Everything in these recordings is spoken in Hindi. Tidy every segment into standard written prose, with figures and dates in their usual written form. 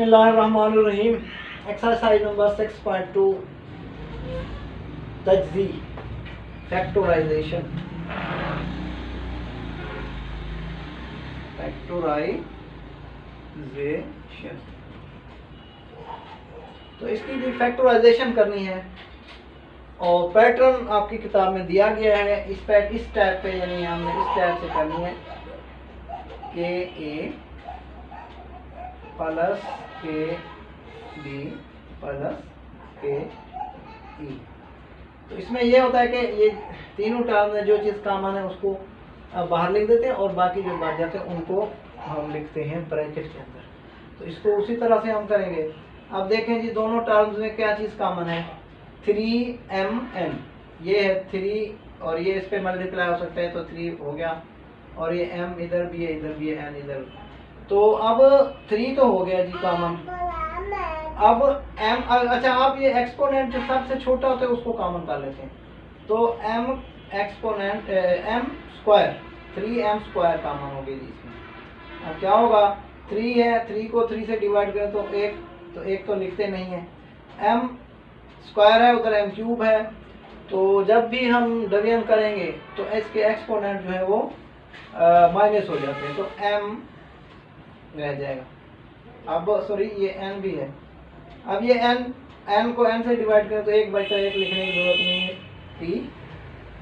बिस्मिल्लाहिर्रहमानिर्रहीम। एक्सरसाइज नंबर 6.2 तजज़ी फैक्टराइजेशन। तो इसकी भी फैक्टराइजेशन करनी है और पैटर्न आपकी किताब में दिया गया है। इस टाइप पे यानी हमने इस टाइप से करनी है के ए प्लस के बी प्लस के ई। तो इसमें यह होता है कि ये तीनों टर्म में जो चीज़ कॉमन है उसको बाहर लिख देते हैं और बाकी जो बच जाते हैं उनको हम लिखते हैं ब्रैकेट के अंदर। तो इसको उसी तरह से हम करेंगे। अब देखें जी, दोनों टर्म्स में क्या चीज़ कॉमन है? 3mn। ये है 3 और ये इस पे मल्टीप्लाई हो सकता है तो 3 हो गया, और ये m इधर भी है, इधर भी है, n इधर। तो अब 3 तो हो गया जी कॉमन। अब m, अच्छा आप ये एक्सपोनेंट जो सबसे छोटा होता है उसको कॉमन कर लेते हैं। तो m exponent m square, 3m square common हो गई जी इसमें। अब क्या होगा? 3 है, 3 को 3 से डिवाइड करें तो 1, तो 1 तो लिखते नहीं है। m स्क्वायर है, उधर m क्यूब है। तो जब भी हम डिवीजन करेंगे तो इसके एक्सपोनेंट जो है वो माइनस हो जाते हैं, तो m रह जाएगा। अब सॉरी ये n भी है। अब ये n को n से डिवाइड करें तो 1 बचा, 1 लिखने की जरूरत नहीं है, t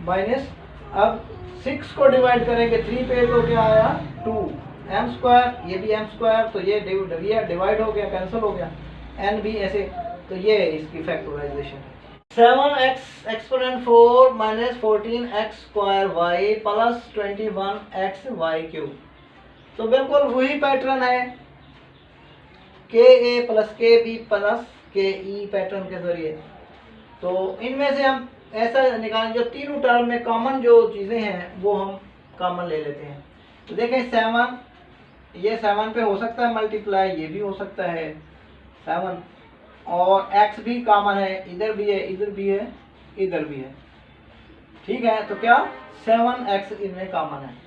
माइनस। अब 6 को डिवाइड करेंगे 3 पे तो क्या आया? 2 m स्क्वायर, ये भी m स्क्वायर, तो ये डिवाइड हो गया, कैंसिल हो गया, n भी ऐसे। तो ये इसकी फैक्टराइजेशन है। 7x exponent 4 minus 14x square y plus 21x y cube. तो बिल्कुल वही पैटर्न है, के ए प्लस के बी प्लस के ई पैटर्न के जरिए। तो इनमें से हम ऐसा निकालें जो तीनों टर्म में कॉमन जो चीज़ें हैं वो हम कॉमन ले लेते हैं। तो देखें 7, ये 7 पे हो सकता है मल्टीप्लाई, ये भी हो सकता है 7, और x भी कॉमन है, इधर भी है, इधर भी है, इधर भी है। ठीक है, तो क्या 7x इनमें कॉमन है।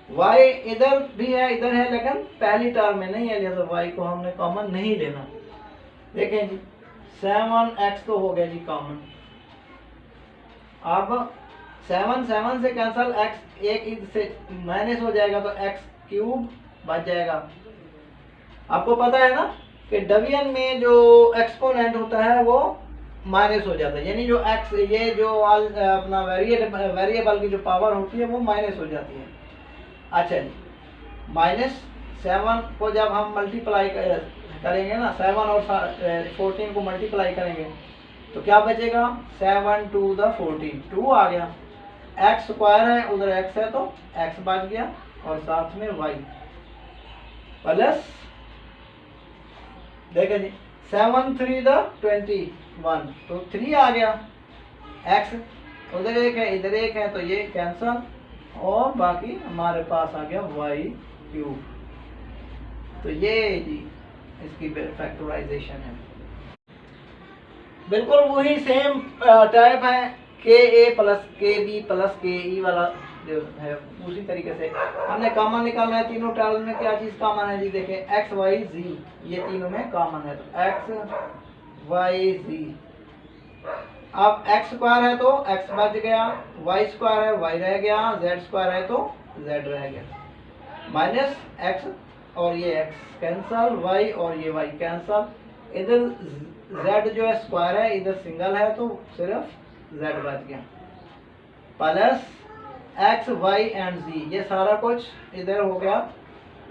y इधर भी है, इधर है, लेकिन पहली टर्म में नहीं है, लिहाजा y को हमने कॉमन नहीं लेना। देखें जी, 7x तो हो गया जी कॉमन। अब 7 से कैंसल, x एक से माइनस हो जाएगा तो x क्यूब बच जाएगा। आपको पता है ना कि डिवीजन में जो एक्सपोनेंट होता है वो माइनस हो जाता है, यानी जो x, ये जो अपना वेरिएबल की जो पावर होती है वो माइनस हो जाती है। अच्छा जी, माइनस 7 को जब हम मल्टीप्लाई करेंगे ना, 7 और 14 को मल्टीप्लाई करेंगे तो क्या बचेगा? 7 to the 14, 2 आ गया। x स्क्वायर है, उधर x है तो x बच गया, और साथ में y प्लस, देखें जी 7 3 the 21, तो 3 आ गया। x उधर 1 है, इधर 1 है, तो ये कैंसल, और बाकी हमारे पास आ गया y क्यूब। तो ये जी इसकी फैक्टराइजेशन है। बिल्कुल वही सेम टाइप है, के ए प्लस के बी प्लस के ई वाला जो है उसी तरीके से हमने कॉमन निकालना है। तीनों टर्म में क्या चीज़ कॉमन है जी? देखें x y z, ये तीनों में कॉमन है, तो x y z। अब x स्क्वायर है तो x बच गया, y स्क्वायर है y रह गया, z स्क्वायर है तो z रह गया, माइनस x और ये x कैंसल, y और ये y कैंसल। इधर z जो है स्क्वायर है, इधर सिंगल है तो सिर्फ z बच गया, plus x y and z, ये सारा कुछ इधर हो गया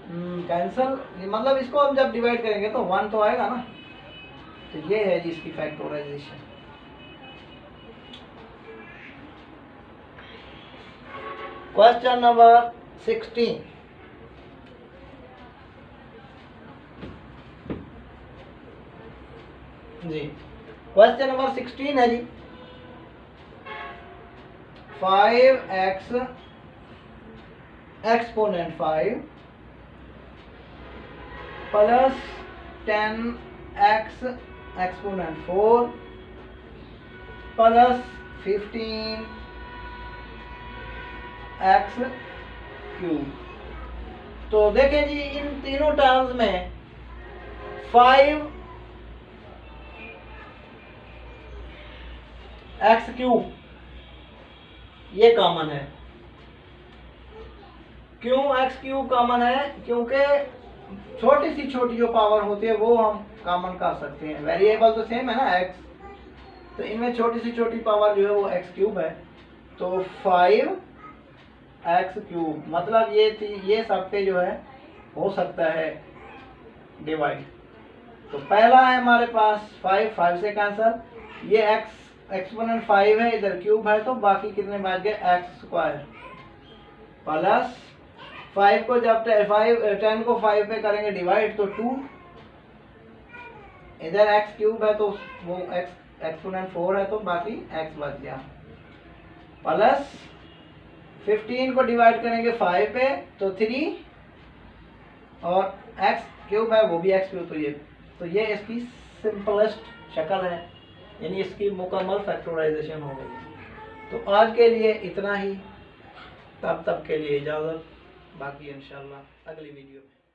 कैंसल। मतलब इसको हम जब डिवाइड करेंगे तो 1 तो आएगा ना। तो ये है जी इसकी फैक्टराइजेशन। क्वेश्चन नंबर 16 जी, क्वेश्चन नंबर 16 है जी, 5x exponent 5 plus 10x exponent 4 plus 15 x cube. तो देखें जी, इन तीनों टर्म्स में 5 एक्स क्यूब ये कॉमन है। क्यों एक्स क्यूब कॉमन है? क्योंकि छोटी सी छोटी जो पावर होती है वो हम कॉमन कर सकते हैं। वेरिएबल तो सेम है ना एक्स, तो इनमें छोटी सी छोटी पावर जो है वो एक्स क्यूब है। तो 5 एक्स क्यूब मतलब ये सब पे जो है हो सकता है डिवाइड। तो पहला है हमारे पास 5 से कैंसल, ये एक्स एक्सपोनेंट 5 है, इधर क्यूब है, तो बाकी कितने बच गए एक्स स्क्वायर प्लस 5 को जब 10 को 5 पे करेंगे डिवाइड तो 2, इधर एक्स क्यूब है तो वो एक्स एक्सपोनेंट 4 है तो बाकी एक्स बच गया, प्लस 15 को डिवाइड करेंगे 5 पे तो 3 और एक्स क्यूब है वो भी एक्स क्यूब, तो ये इसकी सिंपलेस्ट शक्ल है, यानी इसकी मुकम्मल फैक्टराइजेशन हो गई। तो आज के लिए इतना ही, तब तक के लिए इजाज़त, बाकी इंशाल्लाह अगली वीडियो में।